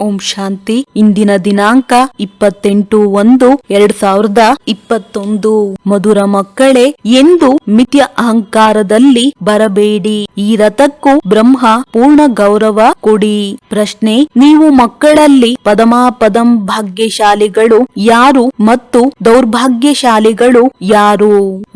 ಓಂ ಶಾಂತಿ. ಇಂದಿನ ದಿನಾಂಕ 28/1/2021. ಮಧುರ ಮಕ್ಕಳೇ, ಎಂದು ಮಿಥ್ಯ ಅಹಂಕಾರದಲ್ಲಿ ಬರಬೇಡಿ. ಈ ರಥಕ್ಕೂ ಬ್ರಹ್ಮ ಪೂರ್ಣ ಗೌರವ ಕೊಡಿ. ಪ್ರಶ್ನೆ: ನೀವು ಮಕ್ಕಳಲ್ಲಿ ಪದಮಾಪದಂ ಭಾಗ್ಯಶಾಲಿಗಳು ಯಾರು ಮತ್ತು ದೌರ್ಭಾಗ್ಯಶಾಲಿಗಳು ಯಾರು?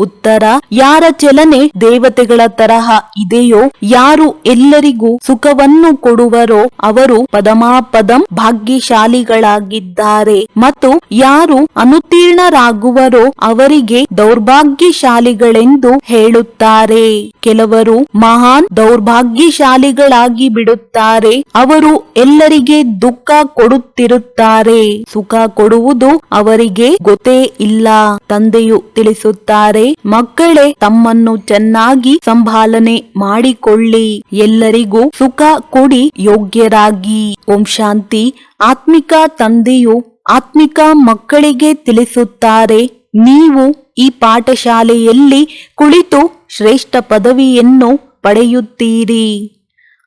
ಉತ್ತರ: ಯಾರ ಚಲನೆ ದೇವತೆಗಳ ತರಹ ಇದೆಯೋ, ಯಾರು ಎಲ್ಲರಿಗೂ ಸುಖವನ್ನು ಕೊಡುವರೋ ಅವರು ಪದಮಾಪದ ಭಾಗ್ಯಶಾಲಿಗಳಾಗಿದ್ದಾರೆ ಮತ್ತು ಯಾರು ಅನುತ್ತೀರ್ಣರಾಗುವರೋ ಅವರಿಗೆ ದೌರ್ಭಾಗ್ಯಶಾಲಿಗಳೆಂದು ಹೇಳುತ್ತಾರೆ. ಕೆಲವರು ಮಹಾನ್ ದೌರ್ಭಾಗ್ಯಶಾಲಿಗಳಾಗಿ ಬಿಡುತ್ತಾರೆ. ಅವರು ಎಲ್ಲರಿಗೆ ದುಃಖ ಕೊಡುತ್ತಿರುತ್ತಾರೆ. ಸುಖ ಕೊಡುವುದು ಅವರಿಗೆ ಗೊತ್ತೇ ಇಲ್ಲ. ತಂದೆಯು ತಿಳಿಸುತ್ತಾರೆ, ಮಕ್ಕಳೇ, ತಮ್ಮನ್ನು ಚೆನ್ನಾಗಿ ಸಂಭಾಲನೆ ಮಾಡಿಕೊಳ್ಳಿ. ಎಲ್ಲರಿಗೂ ಸುಖ ಕೊಡಿ, ಯೋಗ್ಯರಾಗಿ. ಓಂ ಶಾಂತಿ. ಆತ್ಮಿಕ ತಂದೆಯು ಆತ್ಮಿಕ ಮಕ್ಕಳಿಗೆ ತಿಳಿಸುತ್ತಾರೆ, ನೀವು ಈ ಪಾಠಶಾಲೆಯಲ್ಲಿ ಕುಳಿತು ಶ್ರೇಷ್ಠ ಪದವಿಯನ್ನು ಪಡೆಯುತ್ತೀರಿ.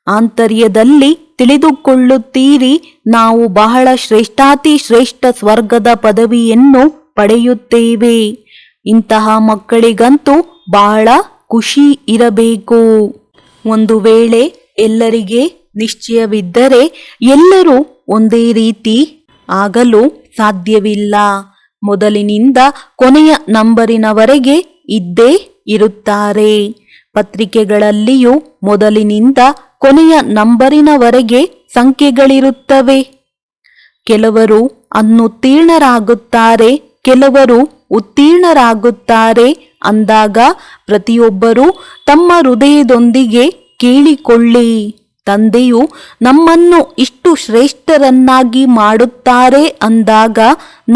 ಆಂತರ್ಯದಲ್ಲಿ ತಿಳಿದುಕೊಳ್ಳುತ್ತೀರಿ, ನಾವು ಬಹಳ ಶ್ರೇಷ್ಠಾತಿ ಶ್ರೇಷ್ಠ ಸ್ವರ್ಗದ ಪದವಿಯನ್ನು ಪಡೆಯುತ್ತೇವೆ. ಇಂತಹ ಮಕ್ಕಳಿಗಂತೂ ಬಹಳ ಖುಷಿ ಇರಬೇಕು. ಒಂದು ವೇಳೆ ಎಲ್ಲರಿಗೆ ನಿಶ್ಚಯವಿದ್ದರೆ ಎಲ್ಲರೂ ಒಂದೇ ರೀತಿ ಆಗಲು ಸಾಧ್ಯವಿಲ್ಲ. ಮೊದಲಿನಿಂದ ಕೊನೆಯ ನಂಬರಿನವರೆಗೆ ಇದ್ದೇ ಇರುತ್ತಾರೆ. ಪತ್ರಿಕೆಗಳಲ್ಲಿಯೂ ಮೊದಲಿನಿಂದ ಕೊನೆಯ ನಂಬರಿನವರೆಗೆ ಸಂಖ್ಯೆಗಳಿರುತ್ತವೆ. ಕೆಲವರು ಅನುತ್ತೀರ್ಣರಾಗುತ್ತಾರೆ, ಕೆಲವರು ಉತ್ತೀರ್ಣರಾಗುತ್ತಾರೆ ಅಂದಾಗ ಪ್ರತಿಯೊಬ್ಬರೂ ತಮ್ಮ ಹೃದಯದೊಂದಿಗೆ ಕೇಳಿಕೊಳ್ಳಿ, ತಂದೆಯು ನಮ್ಮನ್ನು ಇಷ್ಟು ಶ್ರೇಷ್ಠರನ್ನಾಗಿ ಮಾಡುತ್ತಾರೆ ಅಂದಾಗ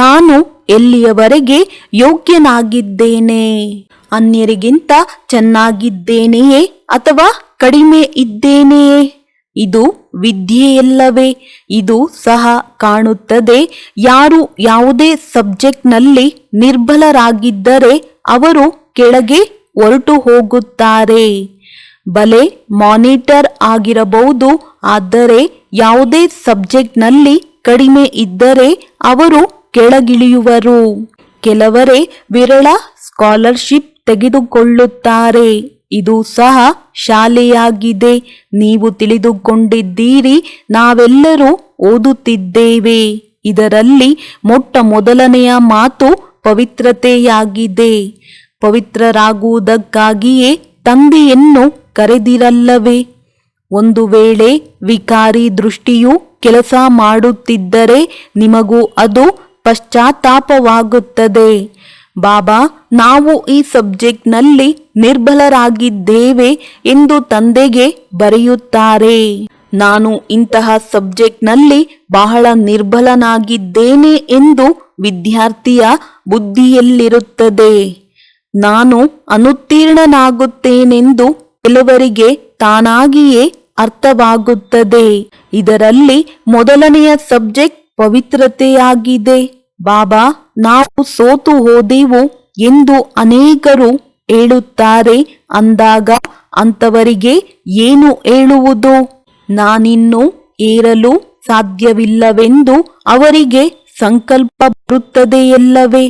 ನಾನು ಎಲ್ಲಿಯವರೆಗೆ ಯೋಗ್ಯನಾಗಿದ್ದೇನೆ? ಅನ್ಯರಿಗಿಂತ ಚೆನ್ನಾಗಿದ್ದೇನೆಯೇ ಅಥವಾ ಕಡಿಮೆ ಇದ್ದೇನೆಯೇ? ಇದು ವಿದ್ಯೆಯಲ್ಲವೇ? ಇದು ಸಹ ಕಾಣುತ್ತದೆ. ಯಾರು ಯಾವುದೇ ಸಬ್ಜೆಕ್ಟ್ನಲ್ಲಿ ನಿರ್ಬಲರಾಗಿದ್ದರೆ ಅವರು ಕೆಳಗೆ ಹೊರಟು ಹೋಗುತ್ತಾರೆ. ಬಲೆ ಮಾನಿಟರ್ ಆಗಿರಬಹುದು, ಆದರೆ ಯಾವುದೇ ಸಬ್ಜೆಕ್ಟ್ನಲ್ಲಿ ಕಡಿಮೆ ಇದ್ದರೆ ಅವರು ಕೆಳಗಿಳಿಯುವರು. ಕೆಲವರೇ ವಿರಳ ಸ್ಕಾಲರ್ಶಿಪ್ ತೆಗೆದುಕೊಳ್ಳುತ್ತಾರೆ. ಇದು ಸಹ ಶಾಲೆಯಾಗಿದೆ. ನೀವು ತಿಳಿದುಕೊಂಡಿದ್ದೀರಿ, ನಾವೆಲ್ಲರೂ ಓದುತ್ತಿದ್ದೇವೆ. ಇದರಲ್ಲಿ ಮೊಟ್ಟ ಮೊದಲನೆಯ ಮಾತು ಪವಿತ್ರತೆಯಾಗಿದೆ. ಪವಿತ್ರರಾಗುವುದಕ್ಕಾಗಿಯೇ ತಂದೆಯನ್ನು ಕರೆದಿರಲ್ಲವೇ? ಒಂದು ವೇಳೆ ವಿಕಾರಿ ದೃಷ್ಟಿಯು ಕೆಲಸ ಮಾಡುತ್ತಿದ್ದರೆ ನಿಮಗೂ ಅದು ಪಶ್ಚಾತ್ತಾಪವಾಗುತ್ತದೆ. ಬಾಬಾ, ನಾವು ಈ ಸಬ್ಜೆಕ್ಟ್ನಲ್ಲಿ ನಿರ್ಬಲರಾಗಿದ್ದೇವೆ ಎಂದು ತಂದೆಗೆ ಬರೆಯುತ್ತಾರೆ. ನಾನು ಇಂತಹ ಸಬ್ಜೆಕ್ಟ್ನಲ್ಲಿ ಬಹಳ ನಿರ್ಬಲನಾಗಿದ್ದೇನೆ ಎಂದು ವಿದ್ಯಾರ್ಥಿಯ ಬುದ್ಧಿಯಲ್ಲಿರುತ್ತದೆ. ನಾನು ಅನುತ್ತೀರ್ಣನಾಗುತ್ತೇನೆಂದು ಕೆಲವರಿಗೆ ತಾನಾಗಿಯೇ ಅರ್ಥವಾಗುತ್ತದೆ. ಇದರಲ್ಲಿ ಮೊದಲನೆಯ ಸಬ್ಜೆಕ್ಟ್ ಪವಿತ್ರತೆಯಾಗಿದೆ. ಬಾಬಾ, ನಾವು ಸೋತು ಹೋದೆವು ಎಂದು ಅನೇಕರು ಹೇಳುತ್ತಾರೆ ಅಂದಾಗ ಅಂತವರಿಗೆ ಏನು ಹೇಳುವುದು? ನಾನಿನ್ನು ಏರಲು ಸಾಧ್ಯವಿಲ್ಲವೆಂದು ಅವರಿಗೆ ಸಂಕಲ್ಪ ಬರುತ್ತದೆಯಲ್ಲವೇ?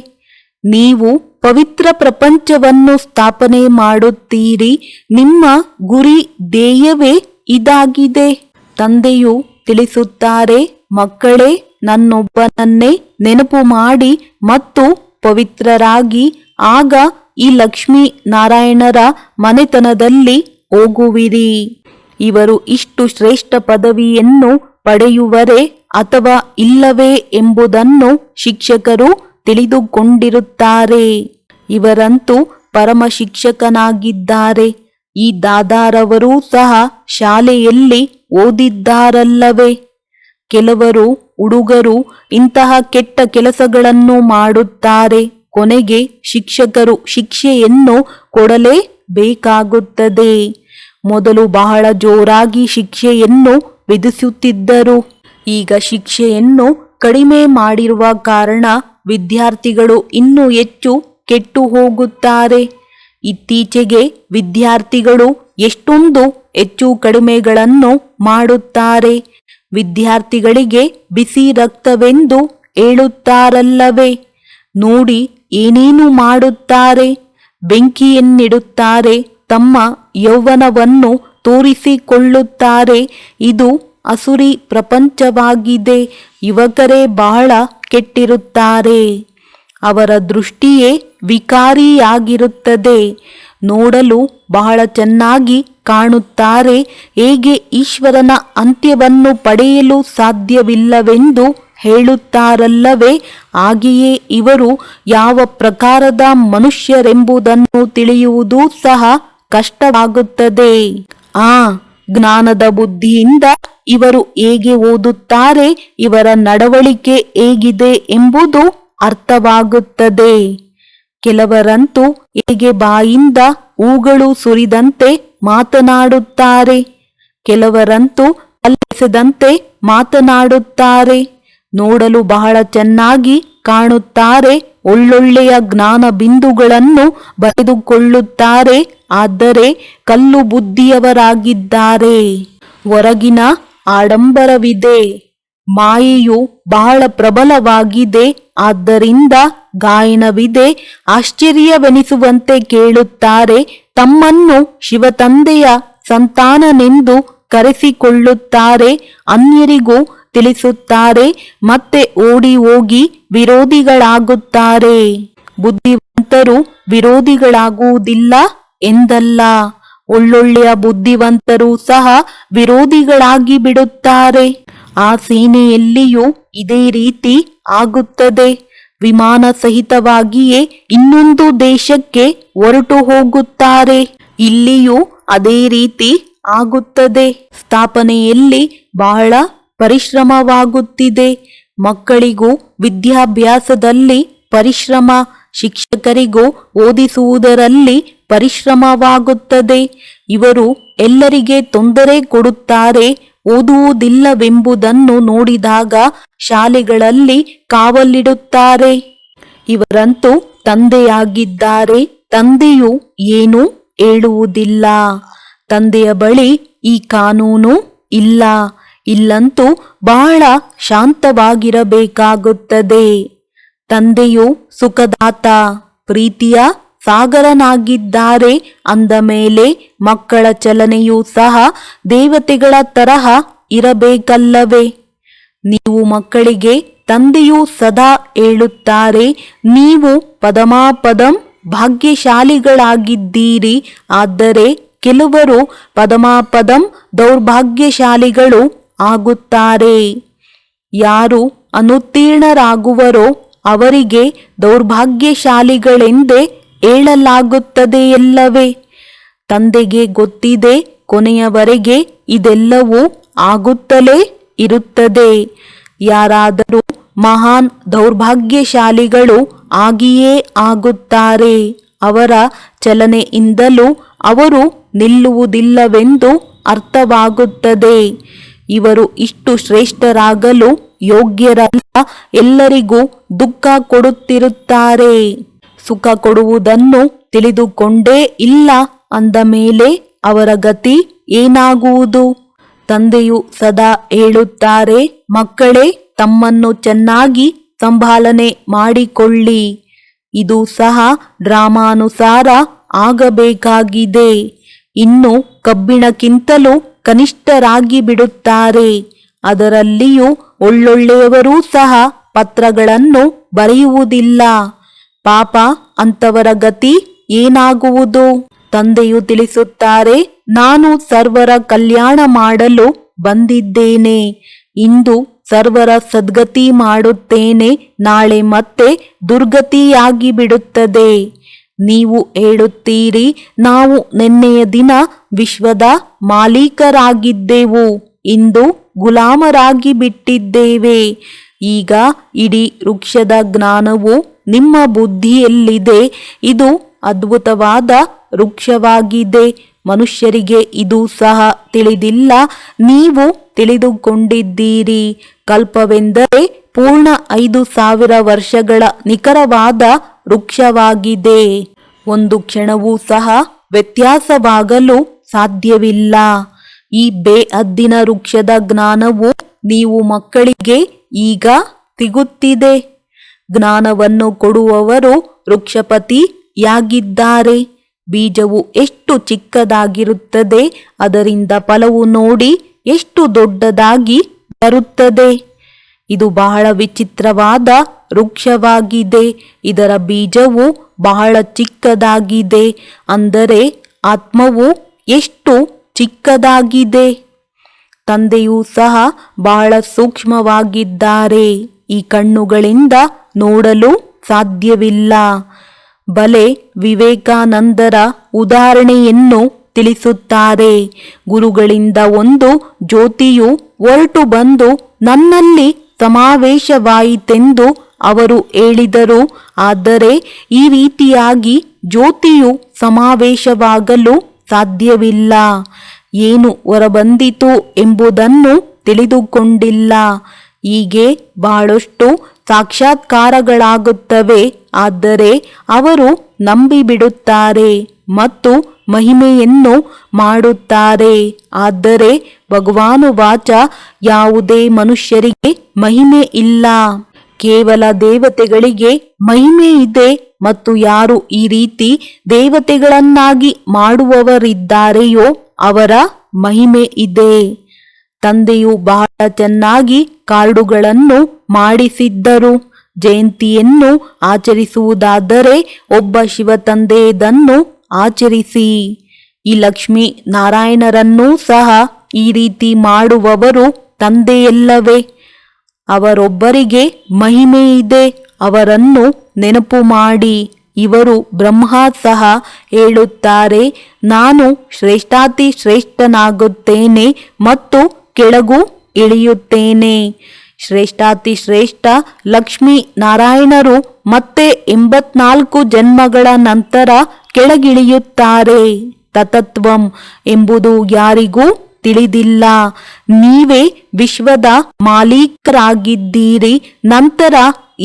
ನೀವು ಪವಿತ್ರ ಪ್ರಪಂಚವನ್ನು ಸ್ಥಾಪನೆ ಮಾಡುತ್ತೀರಿ. ನಿಮ್ಮ ಗುರಿ ಧ್ಯೇಯವೇ ಇದಾಗಿದೆ. ತಂದೆಯು ತಿಳಿಸುತ್ತಾರೆ, ಮಕ್ಕಳೇ, ನನ್ನೊಬ್ಬನನ್ನೇ ನೆನಪು ಮಾಡಿ ಮತ್ತು ಪವಿತ್ರರಾಗಿ. ಆಗ ಈ ಲಕ್ಷ್ಮೀ ನಾರಾಯಣರ ಮನೆತನದಲ್ಲಿ ಹೋಗುವಿರಿ. ಇವರು ಇಷ್ಟು ಶ್ರೇಷ್ಠ ಪದವಿಯನ್ನು ಪಡೆಯುವರೇ ಅಥವಾ ಇಲ್ಲವೇ ಎಂಬುದನ್ನು ಶಿಕ್ಷಕರು ತಿಳಿದುಕೊಂಡಿರುತ್ತಾರೆ. ಇವರಂತೂ ಪರಮ ಶಿಕ್ಷಕನಾಗಿದ್ದಾರೆ. ಈ ದಾದಾರವರೂ ಸಹ ಶಾಲೆಯಲ್ಲಿ ಓದಿದ್ದಾರಲ್ಲವೇ? ಕೆಲವರು ಹುಡುಗರು ಇಂತಹ ಕೆಟ್ಟ ಕೆಲಸಗಳನ್ನು ಮಾಡುತ್ತಾರೆ. ಕೊನೆಗೆ ಶಿಕ್ಷಕರು ಶಿಕ್ಷೆಯನ್ನು ಕೊಡಲೇಬೇಕಾಗುತ್ತದೆ. ಮೊದಲು ಬಹಳ ಜೋರಾಗಿ ಶಿಕ್ಷೆಯನ್ನು ವಿಧಿಸುತ್ತಿದ್ದರು. ಈಗ ಶಿಕ್ಷೆಯನ್ನು ಕಡಿಮೆ ಮಾಡಿರುವ ಕಾರಣ ವಿದ್ಯಾರ್ಥಿಗಳು ಇನ್ನೂ ಹೆಚ್ಚು ಕೆಟ್ಟು ಹೋಗುತ್ತಾರೆ. ಇತ್ತೀಚೆಗೆ ವಿದ್ಯಾರ್ಥಿಗಳು ಎಷ್ಟೊಂದು ಹೆಚ್ಚು ಕಡಿಮೆಗಳನ್ನು ಮಾಡುತ್ತಾರೆ. ವಿದ್ಯಾರ್ಥಿಗಳಿಗೆ ಬಿಸಿ ರಕ್ತವೆಂದು ಹೇಳುತ್ತಾರಲ್ಲವೇ? ನೋಡಿ ಏನೇನು ಮಾಡುತ್ತಾರೆ. ಬೆಂಕಿಯನ್ನಿಡುತ್ತಾರೆ, ತಮ್ಮ ಯೌವನವನ್ನು ತೋರಿಸಿಕೊಳ್ಳುತ್ತಾರೆ. ಇದು ಅಸುರಿ ಪ್ರಪಂಚವಾಗಿದೆ. ಯುವಕರೇ ಬಹಳ ಕೆಟ್ಟಿರುತ್ತಾರೆ. ಅವರ ದೃಷ್ಟಿಯೇ ವಿಕಾರಿಯಾಗಿರುತ್ತದೆ. ನೋಡಲು ಬಹಳ ಚೆನ್ನಾಗಿ ಕಾಣುತ್ತಾರೆ. ಹೇಗೆ ಈಶ್ವರನ ಅಂತ್ಯವನ್ನು ಪಡೆಯಲು ಸಾಧ್ಯವಿಲ್ಲವೆಂದು ಹೇಳುತ್ತಾರಲ್ಲವೇ? ಹಾಗೆಯೇ ಇವರು ಯಾವ ಪ್ರಕಾರದ ಮನುಷ್ಯರೆಂಬುದನ್ನು ತಿಳಿಯುವುದೂ ಸಹ ಕಷ್ಟವಾಗುತ್ತದೆ. ಜ್ಞಾನದ ಬುದ್ಧಿಯಿಂದ ಇವರು ಹೇಗೆ ಓದುತ್ತಾರೆ, ಇವರ ನಡವಳಿಕೆ ಹೇಗಿದೆ ಎಂಬುದು ಅರ್ಥವಾಗುತ್ತದೆ. ಕೆಲವರಂತೂ ಹೇಗೆ ಬಾಯಿಂದ ಹೂಗಳು ಸುರಿದಂತೆ ಮಾತನಾಡುತ್ತಾರೆ, ಕೆಲವರಂತೂ ಕಲ್ಲೆಸೆದಂತೆ ಮಾತನಾಡುತ್ತಾರೆ. ನೋಡಲು ಬಹಳ ಚೆನ್ನಾಗಿ ಕಾಣುತ್ತಾರೆ. ಒಳ್ಳೊಳ್ಳೆಯ ಜ್ಞಾನ ಬಿಂದುಗಳನ್ನು ಬರೆದುಕೊಳ್ಳುತ್ತಾರೆ. ಆದರೆ ಕಲ್ಲು ಬುದ್ಧಿಯವರಾಗಿದ್ದಾರೆ. ಹೊರಗಿನ ಆಡಂಬರವಿದೆ, ಮಾಯೆಯು ಬಹಳ ಪ್ರಬಲವಾಗಿದೆ. ಆದ್ದರಿಂದ ಗಾಯನವಿದೆ. ಆಶ್ಚರ್ಯವೆನಿಸುವಂತೆ ಕೇಳುತ್ತಾರೆ. ತಮ್ಮನ್ನು ಶಿವತಂದೆಯ ಸಂತಾನನೆಂದು ಕರೆಸಿಕೊಳ್ಳುತ್ತಾರೆ. ಅನ್ಯರಿಗೂ ತಿಳಿಸುತ್ತಾರೆ. ಮತ್ತೆ ಓಡಿ ಹೋಗಿ ವಿರೋಧಿಗಳಾಗುತ್ತಾರೆ. ಬುದ್ಧಿವಂತರು ವಿರೋಧಿಗಳಾಗುವುದಿಲ್ಲ ಎಂದಲ್ಲ, ಒಳ್ಳೊಳ್ಳೆಯ ಬುದ್ಧಿವಂತರೂ ಸಹ ವಿರೋಧಿಗಳಾಗಿ ಬಿಡುತ್ತಾರೆ. ಆ ಸೇನೆಯಲ್ಲಿಯೂ ಇದೇ ರೀತಿ ಆಗುತ್ತದೆ. ವಿಮಾನ ಸಹಿತವಾಗಿಯೇ ಇನ್ನೊಂದು ದೇಶಕ್ಕೆ ಹೊರಟು ಹೋಗುತ್ತಾರೆ. ಇಲ್ಲಿಯೂ ಅದೇ ರೀತಿ ಆಗುತ್ತದೆ. ಸ್ಥಾಪನೆಯಲ್ಲಿ ಬಹಳ ಪರಿಶ್ರಮವಾಗುತ್ತಿದೆ. ಮಕ್ಕಳಿಗೂ ವಿದ್ಯಾಭ್ಯಾಸದಲ್ಲಿ ಪರಿಶ್ರಮ, ಶಿಕ್ಷಕರಿಗೂ ಓದಿಸುವುದರಲ್ಲಿ ಪರಿಶ್ರಮವಾಗುತ್ತದೆ. ಇವರು ಎಲ್ಲರಿಗೆ ತೊಂದರೆ ಕೊಡುತ್ತಾರೆ. ಓದುವುದಿಲ್ಲವೆಂಬುದನ್ನು ನೋಡಿದಾಗ ಶಾಲೆಗಳಲ್ಲಿ ಕಾವಲಿಡುತ್ತಾರೆ. ಇವರಂತೂ ತಂದೆಯಾಗಿದ್ದಾರೆ. ತಂದೆಯು ಏನೂ ಹೇಳುವುದಿಲ್ಲ. ತಂದೆಯ ಬಳಿ ಈ ಕಾನೂನು ಇಲ್ಲ. ಇಲ್ಲಂತೂ ಬಹಳ ಶಾಂತವಾಗಿರಬೇಕಾಗುತ್ತದೆ. ತಂದೆಯು ಸುಖದಾತ, ಪ್ರೀತಿಯ ಸಾಗರನಾಗಿದ್ದಾರೆ ಅಂದ ಮೇಲೆ ಮಕ್ಕಳ ಚಲನೆಯೂ ಸಹ ದೇವತೆಗಳ ತರಹ ಇರಬೇಕಲ್ಲವೇ? ನೀವು ಮಕ್ಕಳಿಗೆ ತಂದೆಯು ಸದಾ ಹೇಳುತ್ತಾರೆ, ನೀವು ಪದಮಾಪದಂ ಭಾಗ್ಯಶಾಲಿಗಳಾಗಿದ್ದೀರಿ. ಆದರೆ ಕೆಲವರು ಪದಮಾಪದಂ ದೌರ್ಭಾಗ್ಯಶಾಲಿಗಳು ಆಗುತ್ತಾರೆ. ಯಾರು ಅನುತ್ತೀರ್ಣರಾಗುವರೋ ಅವರಿಗೆ ದೌರ್ಭಾಗ್ಯಶಾಲಿಗಳೆಂದೇ ಹೇಳಲಾಗುತ್ತದೆಯಲ್ಲವೇ? ತಂದೆಗೆ ಗೊತ್ತಿದೆ, ಕೊನೆಯವರೆಗೆ ಇದೆಲ್ಲವೂ ಆಗುತ್ತಲೇ ಇರುತ್ತದೆ. ಯಾರಾದರೂ ಮಹಾನ್ ದೌರ್ಭಾಗ್ಯಶಾಲಿಗಳು ಆಗಿಯೇ ಆಗುತ್ತಾರೆ. ಅವರ ಚಲನೆಯಿಂದಲೂ ಅವರು ನಿಲ್ಲುವುದಿಲ್ಲವೆಂದು ಅರ್ಥವಾಗುತ್ತದೆ. ಇವರು ಇಷ್ಟು ಶ್ರೇಷ್ಠರಾಗಲು ಯೋಗ್ಯರಲ್ಲ. ಎಲ್ಲರಿಗೂ ದುಃಖ ಕೊಡುತ್ತಿರುತ್ತಾರೆ. ಸುಖ ಕೊಡುವುದನ್ನು ತಿಳಿದುಕೊಂಡೇ ಇಲ್ಲ ಅಂದ ಮೇಲೆ ಅವರ ಗತಿ ಏನಾಗುವುದು? ತಂದೆಯು ಸದಾ ಹೇಳುತ್ತಾರೆ, ಮಕ್ಕಳೇ ತಮ್ಮನ್ನು ಚೆನ್ನಾಗಿ ಸಂಭಾಲನೆ ಮಾಡಿಕೊಳ್ಳಿ. ಇದು ಸಹ ಡ್ರಾಮಾನುಸಾರ ಆಗಬೇಕಾಗಿದೆ. ಇನ್ನು ಕಬ್ಬಿಣಕ್ಕಿಂತಲೂ ಕನಿಷ್ಠರಾಗಿ ಬಿಡುತ್ತಾರೆ. ಅದರಲ್ಲಿಯೂ ಒಳ್ಳೊಳ್ಳೆಯವರೂ ಸಹ ಪತ್ರಗಳನ್ನು ಬರೆಯುವುದಿಲ್ಲ. ಪಾಪ, ಅಂತವರ ಗತಿ ಏನಾಗುವುದು? ತಂದೆಯು ತಿಳಿಸುತ್ತಾರೆ, ನಾನು ಸರ್ವರ ಕಲ್ಯಾಣ ಮಾಡಲು ಬಂದಿದ್ದೇನೆ. ಇಂದು ಸರ್ವರ ಸದ್ಗತಿ ಮಾಡುತ್ತೇನೆ. ನಾಳೆ ಮತ್ತೆ ದುರ್ಗತಿಯಾಗಿ ಬಿಡುತ್ತದೆ. ನೀವು ಹೇಳುತ್ತೀರಿ, ನಾವು ನಿನ್ನೆಯ ದಿನ ವಿಶ್ವದ ಮಾಲೀಕರಾಗಿದ್ದೆವು, ಇಂದು ಗುಲಾಮರಾಗಿ ಬಿಟ್ಟಿದ್ದೇವೆ. ಈಗ ಇಡೀ ವೃಕ್ಷದ ಜ್ಞಾನವು ನಿಮ್ಮ ಬುದ್ಧಿಯಲ್ಲಿದೆ. ಇದು ಅದ್ಭುತವಾದ ವೃಕ್ಷವಾಗಿದೆ. ಮನುಷ್ಯರಿಗೆ ಇದು ಸಹ ತಿಳಿದಿಲ್ಲ. ನೀವು ತಿಳಿದುಕೊಂಡಿದ್ದೀರಿ. ಕಲ್ಪವೆಂದರೆ ಪೂರ್ಣ 5000 ವರ್ಷಗಳ ನಿಖರವಾದ ವೃಕ್ಷವಾಗಿದೆ. ಒಂದು ಕ್ಷಣವೂ ಸಹ ವ್ಯತ್ಯಾಸವಾಗಲು ಸಾಧ್ಯವಿಲ್ಲ. ಈ ಬೇಹದ್ದಿನ ವೃಕ್ಷದ ಜ್ಞಾನವು ನೀವು ಮಕ್ಕಳಿಗೆ ಈಗ ಸಿಗುತ್ತಿದೆ. ಜ್ಞಾನವನ್ನು ಕೊಡುವವರು ವೃಕ್ಷಪತಿಯಾಗಿದ್ದಾರೆ. ಬೀಜವು ಎಷ್ಟು ಚಿಕ್ಕದಾಗಿರುತ್ತದೆ, ಅದರಿಂದ ಫಲವು ನೋಡಿ ಎಷ್ಟು ದೊಡ್ಡದಾಗಿ ಬರುತ್ತದೆ. ಇದು ಬಹಳ ವಿಚಿತ್ರವಾದ ವೃಕ್ಷವಾಗಿದೆ. ಇದರ ಬೀಜವು ಬಹಳ ಚಿಕ್ಕದಾಗಿದೆ. ಅಂದರೆ ಆತ್ಮವು ಎಷ್ಟು ಚಿಕ್ಕದಾಗಿದೆ. ತಂದೆಯೂ ಸಹ ಬಹಳ ಸೂಕ್ಷ್ಮವಾಗಿದ್ದಾರೆ. ಈ ಕಣ್ಣುಗಳಿಂದ ನೋಡಲು ಸಾಧ್ಯವಿಲ್ಲ. ಬಲೆ ವಿವೇಕಾನಂದರ ಉದಾಹರಣೆಯನ್ನು ತಿಳಿಸುತ್ತಾರೆ. ಗುರುಗಳಿಂದ ಒಂದು ಜ್ಯೋತಿಯು ಹೊರಟು ಬಂದು ನನ್ನಲ್ಲಿ ಸಮಾವೇಶವಾಯಿತೆಂದು ಅವರು ಹೇಳಿದರು. ಆದರೆ ಈ ರೀತಿಯಾಗಿ ಜ್ಯೋತಿಯು ಸಮಾವೇಶವಾಗಲು ಸಾಧ್ಯವಿಲ್ಲ. ಏನು ಹೊರಬಂದಿತು ಎಂಬುದನ್ನು ತಿಳಿದುಕೊಂಡಿಲ್ಲ. ಹೀಗೆ ಬಹಳಷ್ಟು ಸಾಕ್ಷಾತ್ಕಾರಗಳಾಗುತ್ತವೆ. ಆದರೆ ಅವರು ನಂಬಿಬಿಡುತ್ತಾರೆ ಮತ್ತು ಮಹಿಮೆಯನ್ನು ಮಾಡುತ್ತಾರೆ. ಆದರೆ ಭಗವಾನುವಾಚ, ಯಾವುದೇ ಮನುಷ್ಯರಿಗೆ ಮಹಿಮೆ ಇಲ್ಲ, ಕೇವಲ ದೇವತೆಗಳಿಗೆ ಮಹಿಮೆ ಇದೆ. ಮತ್ತು ಯಾರು ಈ ರೀತಿ ದೇವತೆಗಳನ್ನಾಗಿ ಮಾಡುವವರಿದ್ದಾರೆಯೋ ಅವರ ಮಹಿಮೆ ಇದೆ. ತಂದೆಯು ಬಹಳ ಚೆನ್ನಾಗಿ ಕಾರ್ಡುಗಳನ್ನು ಮಾಡಿಸಿದ್ದರು. ಜಯಂತಿಯನ್ನು ಆಚರಿಸುವುದಾದರೆ ಒಬ್ಬ ಶಿವ ತಂದೆಯದನ್ನು ಆಚರಿಸಿ. ಈ ಲಕ್ಷ್ಮೀ ನಾರಾಯಣರನ್ನೂ ಸಹ ಈ ರೀತಿ ಮಾಡುವವರು ತಂದೆಯಲ್ಲವೇ? ಅವರೊಬ್ಬರಿಗೆ ಮಹಿಮೆ ಇದೆ, ಅವರನ್ನು ನೆನಪು ಮಾಡಿ. ಇವರು ಬ್ರಹ್ಮ ಸಹ ಹೇಳುತ್ತಾರೆ, ನಾನು ಶ್ರೇಷ್ಠಾತಿ ಶ್ರೇಷ್ಠನಾಗುತ್ತೇನೆ ಮತ್ತು ಕೆಳಗೂ ಇಳಿಯುತ್ತೇನೆ. ಶ್ರೇಷ್ಠಾತಿ ಶ್ರೇಷ್ಠ ಲಕ್ಷ್ಮೀ ನಾರಾಯಣರು ಮತ್ತೆ 84 ಜನ್ಮಗಳ ನಂತರ ಕೆಳಗಿಳಿಯುತ್ತಾರೆ. ತತತ್ವಂ ಎಂಬುದು ಯಾರಿಗೂ ತಿಳಿದಿಲ್ಲ. ನೀವೇ ವಿಶ್ವದ ಮಾಲೀಕರಾಗಿದ್ದೀರಿ. ನಂತರ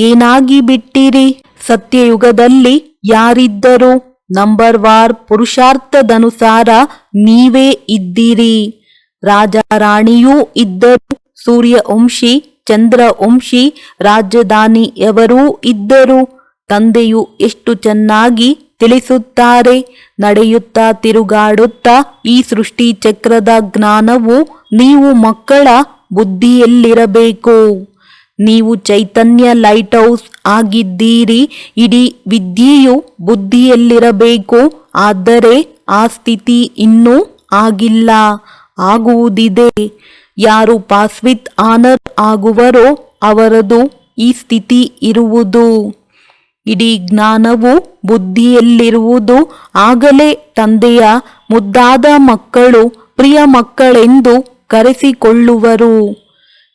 ಏನಾಗಿ ಬಿಟ್ಟಿರಿ? ಸತ್ಯಯುಗದಲ್ಲಿ ಯಾರಿದ್ದರು? ನಂಬರ್ ವಾರ್ ಪುರುಷಾರ್ಥದನುಸಾರ ನೀವೇ ಇದ್ದೀರಿ. ರಾಜ ರಾಣಿಯೂ ಇದ್ದರು, ಸೂರ್ಯವಂಶಿ ಚಂದ್ರವಂಶಿ ರಾಜಧಾನಿಯವರೂ ಇದ್ದರು. ತಂದೆಯು ಎಷ್ಟು ಚೆನ್ನಾಗಿ ತಿಳಿಸುತ್ತಾರೆ. ನಡೆಯುತ್ತಾ ತಿರುಗಾಡುತ್ತಾ ಈ ಸೃಷ್ಟಿ ಚಕ್ರದ ಜ್ಞಾನವು ನೀವು ಮಕ್ಕಳ ಬುದ್ಧಿಯಲ್ಲಿರಬೇಕು. ನೀವು ಚೈತನ್ಯ ಲೈಟ್ ಹೌಸ್ ಆಗಿದ್ದೀರಿ. ಇಡೀ ವಿದ್ಯೆಯು ಬುದ್ಧಿಯಲ್ಲಿರಬೇಕು. ಆದರೆ ಆ ಸ್ಥಿತಿ ಇನ್ನೂ ಆಗಿಲ್ಲ, ಆಗುವುದಿದೆ. ಯಾರು ಪಾಸ್ ವಿತ್ ಆನರ್ ಆಗುವರೋ ಅವರದು ಈ ಸ್ಥಿತಿ ಇರುವುದು. ಇಡೀ ಜ್ಞಾನವು ಬುದ್ಧಿಯಲ್ಲಿರುವುದು. ಆಗಲೇ ತಂದೆಯ ಮುದ್ದಾದ ಮಕ್ಕಳು ಪ್ರಿಯ ಮಕ್ಕಳೆಂದು ಕರೆಸಿಕೊಳ್ಳುವರು.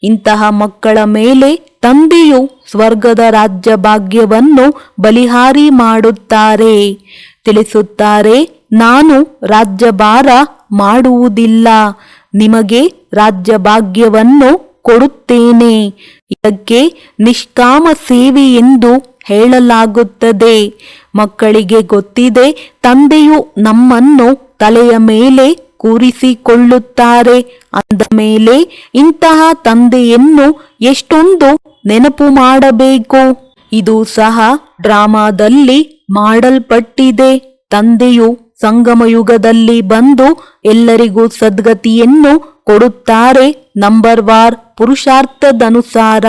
ಇಂತಹ ಮಕ್ಕಳ ಮೇಲೆ ತಂದೆಯು ಸ್ವರ್ಗದ ರಾಜ್ಯ ಭಾಗ್ಯವನ್ನು ಬಲಿಹಾರಿ ಮಾಡುತ್ತಾರೆ. ತಿಳಿಸುತ್ತಾರೆ, ನಾನು ರಾಜ್ಯಭಾರ ಮಾಡುವುದಿಲ್ಲ, ನಿಮಗೆ ರಾಜ್ಯ ಭಾಗ್ಯವನ್ನು ಕೊಡುತ್ತೇನೆ. ಇದಕ್ಕೆ ನಿಷ್ಕಾಮ ಸೇವೆ ಎಂದು ಹೇಳಲಾಗುತ್ತದೆ. ಮಕ್ಕಳಿಗೆ ಗೊತ್ತಿದೆ, ತಂದೆಯು ನಮ್ಮನ್ನು ತಲೆಯ ಮೇಲೆ ಕೂರಿಸಿಕೊಳ್ಳುತ್ತಾರೆ. ಅಂದ ಮೇಲೆ ಇಂತಹ ತಂದೆಯನ್ನು ಎಷ್ಟೊಂದು ನೆನಪು ಮಾಡಬೇಕು. ಇದು ಸಹ ಡ್ರಾಮಾದಲ್ಲಿ ಮಾಡಲ್ಪಟ್ಟಿದೆ. ತಂದೆಯು ಸಂಗಮಯುಗದಲ್ಲಿ ಬಂದು ಎಲ್ಲರಿಗೂ ಸದ್ಗತಿಯನ್ನು ಕೊಡುತ್ತಾರೆ. Number war ಪುರುಷಾರ್ಥದನುಸಾರ.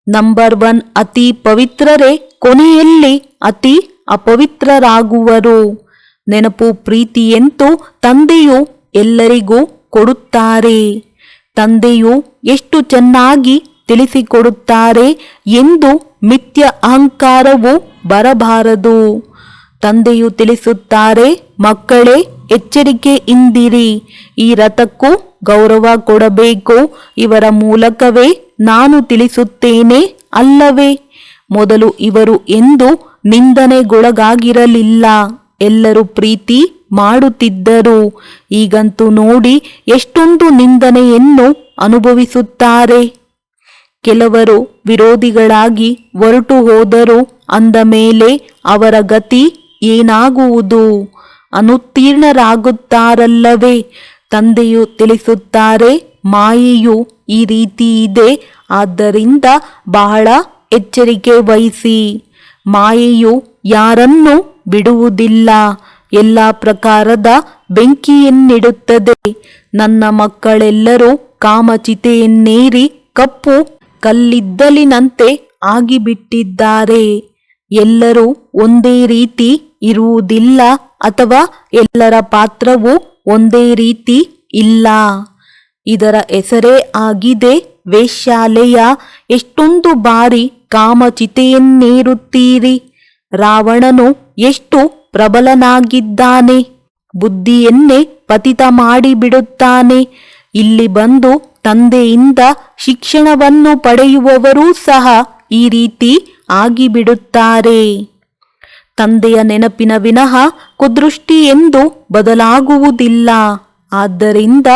ನಂಬರ್ 1 ಅತಿ ಪವಿತ್ರರೇ ಕೊನೆಯಲ್ಲಿ ಅತಿ ಅಪವಿತ್ರರಾಗುವರು. ನೆನಪು ಪ್ರೀತಿಯಂತೂ ತಂದೆಯು ಎಲ್ಲರಿಗೂ ಕೊಡುತ್ತಾರೆ. ತಂದೆಯು ಎಷ್ಟು ಚೆನ್ನಾಗಿ ತಿಳಿಸಿಕೊಡುತ್ತಾರೆ ಎಂದು ಮಿಥ್ಯ ಅಹಂಕಾರವು ಬರಬಾರದು. ತಂದೆಯು ತಿಳಿಸುತ್ತಾರೆ, ಮಕ್ಕಳೇ ಎಚ್ಚರಿಕೆಯಿಂದಿರಿ. ಈ ರಥಕ್ಕೂ ಗೌರವ ಕೊಡಬೇಕು. ಇವರ ಮೂಲಕವೇ ನಾನು ತಿಳಿಸುತ್ತೇನೆ ಅಲ್ಲವೇ? ಮೊದಲು ಇವರು ಎಂದು ನಿಂದನೆಗೊಳಗಾಗಿರಲಿಲ್ಲ. ಎಲ್ಲರೂ ಪ್ರೀತಿ ಮಾಡುತ್ತಿದ್ದರು. ಈಗಂತೂ ನೋಡಿ ಎಷ್ಟೊಂದು ನಿಂದನೆಯನ್ನು ಅನುಭವಿಸುತ್ತಾರೆ. ಕೆಲವರು ವಿರೋಧಿಗಳಾಗಿ ಹೊರಟು ಹೋದರು. ಅಂದ ಮೇಲೆ ಅವರ ಗತಿ ಏನಾಗುವುದು? ಅನುತ್ತೀರ್ಣರಾಗುತ್ತಾರಲ್ಲವೇ? ತಂದೆಯು ತಿಳಿಸುತ್ತಾರೆ, ಮಾಯೆಯು ಈ ರೀತಿ ಇದೆ, ಆದ್ದರಿಂದ ಬಹಳ ಎಚ್ಚರಿಕೆ ವಹಿಸಿ. ಮಾಯೆಯು ಯಾರನ್ನೂ ಬಿಡುವುದಿಲ್ಲ, ಎಲ್ಲ ಪ್ರಕಾರದ ಬೆಂಕಿಯನ್ನಿಡುತ್ತದೆ. ನನ್ನ ಮಕ್ಕಳೆಲ್ಲರೂ ಕಾಮಚಿತೆಯನ್ನೇರಿ ಕಪ್ಪು ಕಲ್ಲಿದ್ದಲಿನಂತೆ ಆಗಿಬಿಟ್ಟಿದ್ದಾರೆ. ಎಲ್ಲರೂ ಒಂದೇ ರೀತಿ ಇರುವುದಿಲ್ಲ ಅಥವಾ ಎಲ್ಲರ ಪಾತ್ರವು ಒಂದೇ ರೀತಿ ಇಲ್ಲ. ಇದರ ಹೆಸರೇ ಆಗಿದೆ ವೇಶ್ಯಾಲಯ. ಎಷ್ಟೊಂದು ಬಾರಿ ಕಾಮಚಿತೆಯನ್ನೇರುತ್ತೀರಿ. ರಾವಣನು ಎಷ್ಟು ಪ್ರಬಲನಾಗಿದ್ದಾನೆ, ಬುದ್ಧಿಯನ್ನೇ ಪತಿತ ಮಾಡಿಬಿಡುತ್ತಾನೆ. ಇಲ್ಲಿ ಬಂದು ತಂದೆಯಿಂದ ಶಿಕ್ಷಣವನ್ನು ಪಡೆಯುವವರೂ ಸಹ ಈ ರೀತಿ ಆಗಿಬಿಡುತ್ತಾರೆ. ತಂದೆಯ ನೆನಪಿನ ವಿನಃ ಕುದೃಷ್ಟಿ ಎಂದು ಬದಲಾಗುವುದಿಲ್ಲ. ಆದ್ದರಿಂದ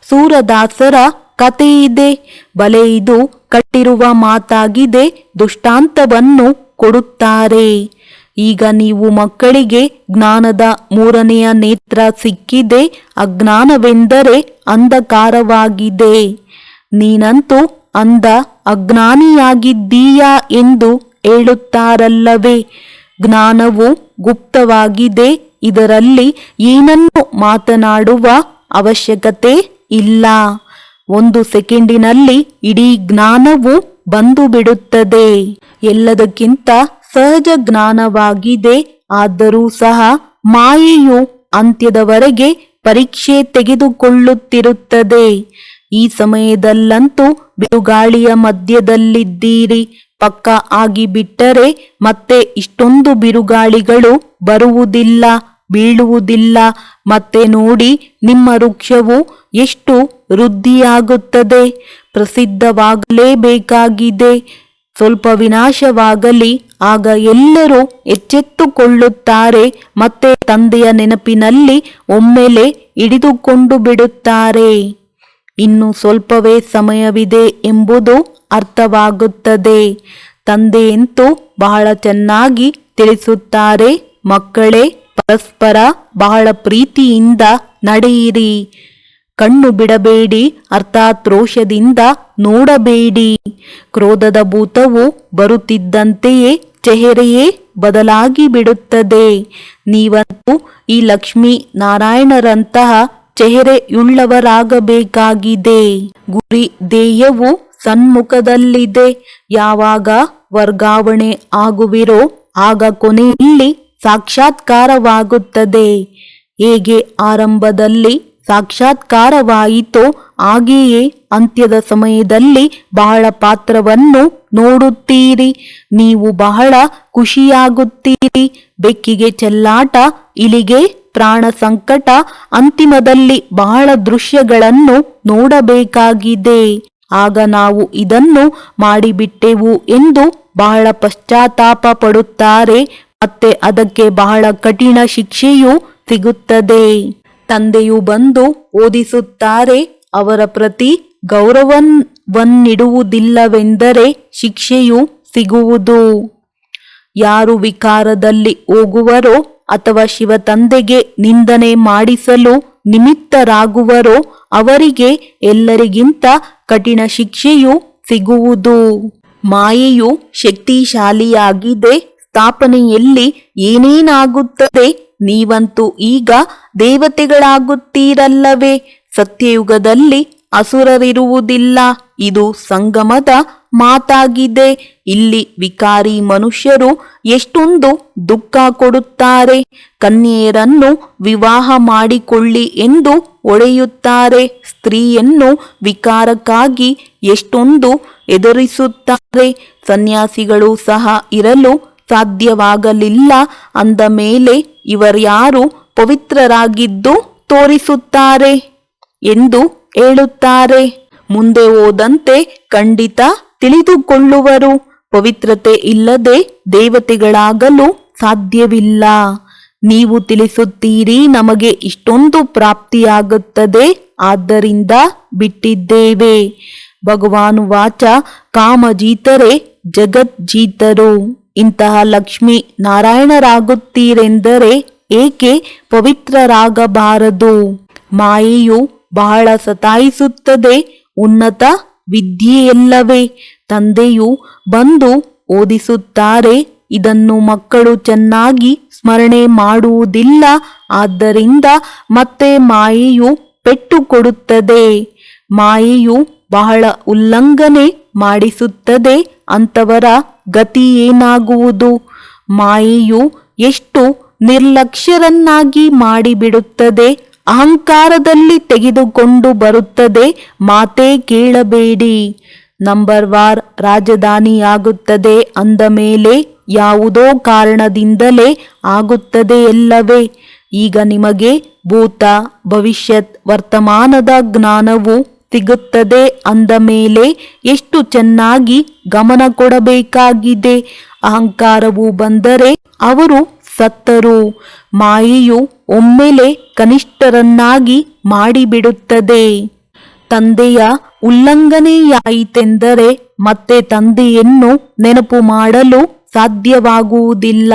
ಸೂರದಾಸರ ಕಥೆಯಿದೆ. ಬಲೆ ಇದು ಕಟ್ಟಿರುವ ಮಾತಾಗಿದೆ. ದೃಷ್ಟಾಂತವನ್ನು ಕೊಡುತ್ತಾರೆ. ಈಗ ನೀವು ಮಕ್ಕಳಿಗೆ ಜ್ಞಾನದ ಮೂರನೆಯ ನೇತ್ರ ಸಿಕ್ಕಿದೆ. ಅಜ್ಞಾನವೆಂದರೆ ಅಂಧಕಾರವಾಗಿದೆ. ನೀನಂತೂ ಅಂಧ ಅಜ್ಞಾನಿಯಾಗಿದ್ದೀಯಾ ಎಂದು ಹೇಳುತ್ತಾರಲ್ಲವೇ. ಜ್ಞಾನವು ಗುಪ್ತವಾಗಿದೆ. ಇದರಲ್ಲಿ ಏನನ್ನು ಮಾತನಾಡುವ ಅವಶ್ಯಕತೆ ಇಲ್ಲ. 1 ಸೆಕೆಂಡಿನಲ್ಲಿ ಇಡೀ ಜ್ಞಾನವು ಬಂದು ಬಿಡುತ್ತದೆ. ಎಲ್ಲದಕ್ಕಿಂತ ಸಹಜ ಜ್ಞಾನವಾಗಿದೆ. ಆದರೂ ಸಹ ಮಾಯೆಯು ಅಂತ್ಯದವರೆಗೆ ಪರೀಕ್ಷೆ ತೆಗೆದುಕೊಳ್ಳುತ್ತಿರುತ್ತದೆ. ಈ ಸಮಯದಲ್ಲಂತೂ ಬಿರುಗಾಳಿಯ ಮಧ್ಯದಲ್ಲಿದ್ದೀರಿ. ಪಕ್ಕ ಆಗಿಬಿಟ್ಟರೆ ಮತ್ತೆ ಇಷ್ಟೊಂದು ಬಿರುಗಾಳಿಗಳು ಬರುವುದಿಲ್ಲ, ಬೀಳುವುದಿಲ್ಲ. ಮತ್ತೆ ನೋಡಿ, ನಿಮ್ಮ ವೃಕ್ಷವು ಎಷ್ಟು ವೃದ್ಧಿಯಾಗುತ್ತದೆ. ಪ್ರಸಿದ್ಧವಾಗಲೇಬೇಕಾಗಿದೆ. ಸ್ವಲ್ಪ ವಿನಾಶವಾಗಲಿ, ಆಗ ಎಲ್ಲರೂ ಎಚ್ಚೆತ್ತುಕೊಳ್ಳುತ್ತಾರೆ. ಮತ್ತೆ ತಂದೆಯ ನೆನಪಿನಲ್ಲಿ ಒಮ್ಮೆಲೆ ಹಿಡಿದುಕೊಂಡು ಬಿಡುತ್ತಾರೆ. ಇನ್ನು ಸ್ವಲ್ಪವೇ ಸಮಯವಿದೆ ಎಂಬುದು ಅರ್ಥವಾಗುತ್ತದೆ. ತಂದೆಯಂತೂ ಬಹಳ ಚೆನ್ನಾಗಿ ತಿಳಿಸುತ್ತಾರೆ, ಮಕ್ಕಳೇ, ಪರಸ್ಪರ ಬಹಳ ಪ್ರೀತಿಯಿಂದ ನಡೆಯಿರಿ. ಕಣ್ಣು ಬಿಡಬೇಡಿ, ಅರ್ಥಾತ್ ರೋಷದಿಂದ ನೋಡಬೇಡಿ. ಕ್ರೋಧದ ಭೂತವು ಬರುತ್ತಿದ್ದಂತೆಯೇ ಚೆಹರೆಯೇ ಬದಲಾಗಿ ಬಿಡುತ್ತದೆ. ನೀವಂತೂ ಈ ಲಕ್ಷ್ಮೀ ನಾರಾಯಣರಂತಹ ಚೆಹರೆಯುಳ್ಳವರಾಗಬೇಕಾಗಿದೆ. ಗುರಿ ಧ್ಯೇಯವು ಸನ್ಮುಖದಲ್ಲಿದೆ. ಯಾವಾಗ ವರ್ಗಾವಣೆ ಆಗುವಿರೋ ಆಗ ಕೊನೆಯಲ್ಲಿ ಸಾಕ್ಷಾತ್ಕಾರವಾಗುತ್ತದೆ. ಹೇಗೆ ಆರಂಭದಲ್ಲಿ ಸಾಕ್ಷಾತ್ಕಾರವಾಯಿತೋ ಹಾಗೆಯೇ ಅಂತ್ಯದ ಸಮಯದಲ್ಲಿ ಬಹಳ ಪಾತ್ರವನ್ನು ನೋಡುತ್ತೀರಿ. ನೀವು ಬಹಳ ಖುಷಿಯಾಗುತ್ತೀರಿ. ಬೆಕ್ಕಿಗೆ ಚೆಲ್ಲಾಟ, ಇಲಿಗೆ ಪ್ರಾಣ ಸಂಕಟ, ಅಂತಿಮದಲ್ಲಿ ಬಹಳ ದೃಶ್ಯಗಳನ್ನು ನೋಡಬೇಕಾಗಿದೆ. ಆಗ ನಾವು ಇದನ್ನು ಮಾಡಿಬಿಟ್ಟೆವು ಎಂದು ಬಹಳ ಪಶ್ಚಾತ್ತಾಪ ಪಡುತ್ತಾರೆ. ಮತ್ತೆ ಅದಕ್ಕೆ ಬಹಳ ಕಠಿಣ ಶಿಕ್ಷೆಯೂ ಸಿಗುತ್ತದೆ. ತಂದೆಯು ಬಂದು ಓದಿಸುತ್ತಾರೆ. ಅವರ ಪ್ರತಿ ಗೌರವವನ್ನಿಡುವುದಿಲ್ಲವೆಂದರೆ ಶಿಕ್ಷೆಯು ಸಿಗುವುದು. ಯಾರು ವಿಕಾರದಲ್ಲಿ ಹೋಗುವರೋ ಅಥವಾ ಶಿವ ತಂದೆಗೆ ನಿಂದನೆ ಮಾಡಿಸಲು ನಿಮಿತ್ತರಾಗುವರೋ ಅವರಿಗೆ ಎಲ್ಲರಿಗಿಂತ ಕಠಿಣ ಶಿಕ್ಷೆಯು ಸಿಗುವುದು. ಮಾಯೆಯು ಶಕ್ತಿಶಾಲಿಯಾಗಿದೆ. ಸ್ಥಾಪನೆಯಲ್ಲಿ ಏನೇನಾಗುತ್ತದೆ. ನೀವಂತೂ ಈಗ ದೇವತೆಗಳಾಗುತ್ತೀರಲ್ಲವೇ. ಸತ್ಯಯುಗದಲ್ಲಿ ಅಸುರರಿರುವುದಿಲ್ಲ. ಇದು ಸಂಗಮದ ಮಾತಾಗಿದೆ. ಇಲ್ಲಿ ವಿಕಾರಿ ಮನುಷ್ಯರು ಎಷ್ಟೊಂದು ದುಃಖ ಕೊಡುತ್ತಾರೆ. ಕನ್ಯೆಯರನ್ನು ವಿವಾಹ ಮಾಡಿಕೊಳ್ಳಿ ಎಂದು ಹೊಡೆಯುತ್ತಾರೆ. ಸ್ತ್ರೀಯನ್ನು ವಿಕಾರಕ್ಕಾಗಿ ಎಷ್ಟೊಂದು ಎದುರಿಸುತ್ತಾರೆ. ಸನ್ಯಾಸಿಗಳು ಸಹ ಇರಲು ಸಾಧ್ಯವಾಗಲಿಲ್ಲ ಅಂದ ಮೇಲೆ ಇವರ್ಯಾರು ಪವಿತ್ರರಾಗಿದ್ದು ತೋರಿಸುತ್ತಾರೆ ಎಂದು ಹೇಳುತ್ತಾರೆ. ಮುಂದೆ ಹೋದಂತೆ ಖಂಡಿತ ತಿಳಿದುಕೊಳ್ಳುವರು. ಪವಿತ್ರತೆ ಇಲ್ಲದೆ ದೇವತೆಗಳಾಗಲು ಸಾಧ್ಯವಿಲ್ಲ. ನೀವು ತಿಳಿಸುತ್ತೀರಿ, ನಮಗೆ ಇಷ್ಟೊಂದು ಪ್ರಾಪ್ತಿಯಾಗುತ್ತದೆ, ಆದ್ದರಿಂದ ಬಿಟ್ಟಿದ್ದೇವೆ. ಭಗವಾನು ವಾಚ, ಕಾಮಜೀತರೇ ಜಗಜ್ಜೀತರು. ಇಂತಹ ಲಕ್ಷ್ಮೀ ನಾರಾಯಣರಾಗುತ್ತೀರೆಂದರೆ ಏಕೆ ಪವಿತ್ರರಾಗಬಾರದು. ಮಾಯೆಯು ಬಹಳ ಸತಾಯಿಸುತ್ತದೆ. ಉನ್ನತ ವಿದ್ಯೆಯಲ್ಲವೇ? ತಂದೆಯು ಬಂದು ಓದಿಸುತ್ತಾರೆ. ಇದನ್ನು ಮಕ್ಕಳು ಚೆನ್ನಾಗಿ ಸ್ಮರಣೆ ಮಾಡುವುದಿಲ್ಲ. ಆದ್ದರಿಂದ ಮತ್ತೆ ಮಾಯೆಯು ಪೆಟ್ಟು ಕೊಡುತ್ತದೆ. ಮಾಯೆಯು ಬಹಳ ಉಲ್ಲಂಘನೆ ಮಾಡಿಸುತ್ತದೆ. ಅಂಥವರ ಗತಿ ಏನಾಗುವುದು? ಮಾಯೆಯು ಎಷ್ಟು ನಿರ್ಲಕ್ಷ್ಯರನ್ನಾಗಿ ಮಾಡಿಬಿಡುತ್ತದೆ. ಅಹಂಕಾರದಲ್ಲಿ ತೆಗೆದುಕೊಂಡು ಬರುತ್ತದೆ. ಮಾತೇ ಕೇಳಬೇಡಿ. ನಂಬರ್ ವಾರ್ ರಾಜಧಾನಿಯಾಗುತ್ತದೆ ಅಂದ ಮೇಲೆ ಯಾವುದೋ ಕಾರಣದಿಂದಲೇ ಆಗುತ್ತದೆಯಲ್ಲವೇ? ಈಗ ನಿಮಗೆ ಭೂತ, ಭವಿಷ್ಯತ್, ವರ್ತಮಾನದ ಜ್ಞಾನವು ಸಿಗುತ್ತದೆ ಅಂದ ಮೇಲೆ ಎಷ್ಟು ಚೆನ್ನಾಗಿ ಗಮನ ಕೊಡಬೇಕಾಗಿದೆ. ಅಹಂಕಾರವು ಬಂದರೆ ಅವರು ಸತ್ತರು. ಮಾಯೆಯು ಒಮ್ಮೆಲೆ ಕನಿಷ್ಠರನ್ನಾಗಿ ಮಾಡಿಬಿಡುತ್ತದೆ. ತಂದೆಯ ಉಲ್ಲಂಘನೆಯಾಯಿತೆಂದರೆ ಮತ್ತೆ ತಂದೆಯನ್ನು ನೆನಪು ಮಾಡಲು ಸಾಧ್ಯವಾಗುವುದಿಲ್ಲ.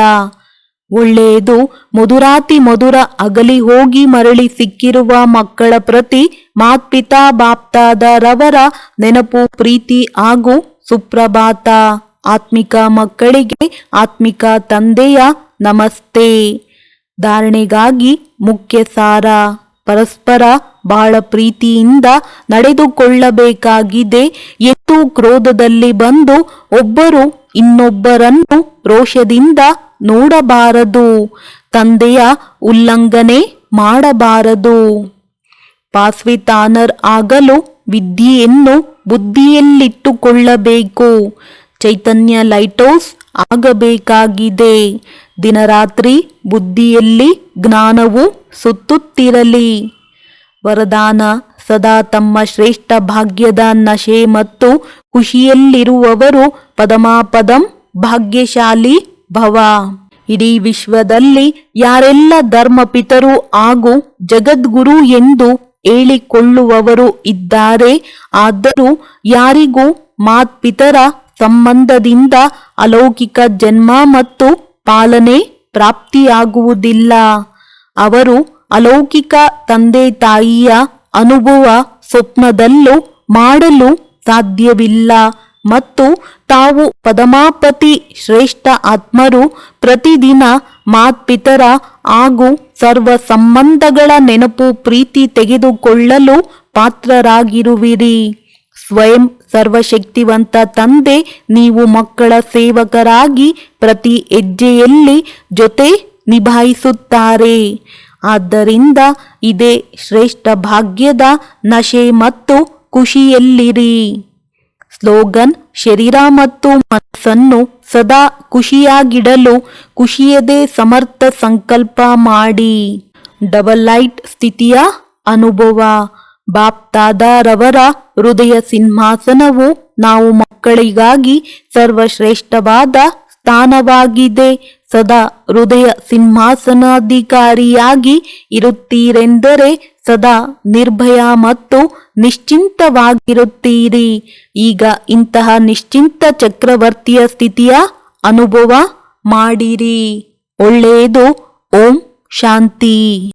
ಒಳ್ಳೆಯದು. ಮಧುರಾತಿ ಮಧುರ ಅಗಲಿ ಹೋಗಿ ಮರಳಿ ಸಿಕ್ಕಿರುವ ಮಕ್ಕಳ ಪ್ರತಿ ಮಾತ್ಪಿತಾ ಬಾಪ್ತಾದರವರ ನೆನಪು, ಪ್ರೀತಿ ಹಾಗೂ ಸುಪ್ರಭಾತ. ಆತ್ಮಿಕ ಮಕ್ಕಳಿಗೆ ಆತ್ಮಿಕ ತಂದೆಯ ನಮಸ್ತೆ. ಧಾರಣೆಗಾಗಿ ಮುಖ್ಯ ಸಾರ: ಪರಸ್ಪರ ಬಹಳ ಪ್ರೀತಿಯಿಂದ ನಡೆದುಕೊಳ್ಳಬೇಕಾಗಿದೆ. ಎಂದು ಕ್ರೋಧದಲ್ಲಿ ಬಂದು ಒಬ್ಬರು ಇನ್ನೊಬ್ಬರನ್ನು ರೋಷದಿಂದ ನೋಡಬಾರದು. ತಂದೆಯ ಉಲ್ಲಂಘನೆ ಮಾಡಬಾರದು. ಪಾಸ್ವಿತಾನರ್ ಆಗಲು ವಿದ್ಯೆಯನ್ನು ಬುದ್ಧಿಯಲ್ಲಿಟ್ಟುಕೊಳ್ಳಬೇಕು. ಚೈತನ್ಯ ಲೈಟ್ಹೌಸ್ ಆಗಬೇಕಾಗಿದೆ. ದಿನರಾತ್ರಿ ಬುದ್ಧಿಯಲ್ಲಿ ಜ್ಞಾನವು ಸುತ್ತುತ್ತಿರಲಿ. ವರದಾನ: ಸದಾ ತಮ್ಮ ಶ್ರೇಷ್ಠ ಭಾಗ್ಯದ ನಶೆ ಮತ್ತು ಖುಷಿಯಲ್ಲಿರುವವರು ಪದಮಾಪದಂ ಭಾಗ್ಯಶಾಲಿ ಭವ. ಇಡೀ ವಿಶ್ವದಲ್ಲಿ ಯಾರೆಲ್ಲ ಧರ್ಮಪಿತರು ಹಾಗೂ ಜಗದ್ಗುರು ಎಂದು ಹೇಳಿಕೊಳ್ಳುವವರು ಇದ್ದಾರೆ, ಆದರೂ ಯಾರಿಗೂ ಮಾತ್ಪಿತರ ಸಂಬಂಧದಿಂದ ಅಲೌಕಿಕ ಜನ್ಮ ಮತ್ತು ಪಾಲನೆ ಪ್ರಾಪ್ತಿಯಾಗುವುದಿಲ್ಲ. ಅವರು ಅಲೌಕಿಕ ತಂದೆ ತಾಯಿಯ ಅನುಭವ ಸ್ವಪ್ನದಲ್ಲೂ ಮಾಡಲು ಸಾಧ್ಯವಿಲ್ಲ ಮತ್ತು ತಾವು ಪದಮಾಪತಿ ಶ್ರೇಷ್ಠ ಆತ್ಮರು ಪ್ರತಿದಿನ ಮಾತ್ಪಿತರ ಹಾಗೂ ಸರ್ವ ಸಂಬಂಧಗಳ ನೆನಪು, ಪ್ರೀತಿ ತೆಗೆದುಕೊಳ್ಳಲು ಪಾತ್ರರಾಗಿರುವಿರಿ. ಸ್ವಯಂ ಸರ್ವಶಕ್ತಿವಂತ ತಂದೆ ನೀವು ಮಕ್ಕಳ ಸೇವಕರಾಗಿ ಪ್ರತಿ ಹೆಜ್ಜೆಯಲ್ಲಿ ಜೊತೆ ನಿಭಾಯಿಸುತ್ತಾರೆ. ಆದ್ದರಿಂದ ಇದೇ ಶ್ರೇಷ್ಠ ಭಾಗ್ಯದ ನಶೆ ಮತ್ತು ಖುಷಿಯಲ್ಲಿರಿ. ಸ್ಲೋಗನ್: ಶರೀರ ಮತ್ತು ಮನಸ್ಸನ್ನು ಸದಾ ಖುಷಿಯಾಗಿಡಲು ಖುಷಿಯದೇ ಸಮರ್ಥ ಸಂಕಲ್ಪ ಮಾಡಿ. ಡಬಲ್ ಲೈಟ್ ಸ್ಥಿತಿಯ ಅನುಭವ. ಬಾಪ್ತಾದರವರ ಹೃದಯ ಸಿಂಹಾಸನವು ನಾವು ಮಕ್ಕಳಿಗಾಗಿ ಸರ್ವಶ್ರೇಷ್ಠವಾದ ಸ್ಥಾನವಾಗಿದೆ. ಸದಾ ಹೃದಯ ಸಿಂಹಾಸನಾಧಿಕಾರಿಯಾಗಿ ಇರುತ್ತೀರೆಂದರೆ ಸದಾ ನಿರ್ಭಯ ಮತ್ತು ನಿಶ್ಚಿಂತವಾಗಿರುತ್ತೀರಿ. ಈಗ ಇಂತಹ ನಿಶ್ಚಿಂತ ಚಕ್ರವರ್ತಿಯ ಸ್ಥಿತಿಯ ಅನುಭವ ಮಾಡಿರಿ. ಒಳ್ಳೆಯದು. ಓಂ ಶಾಂತಿ.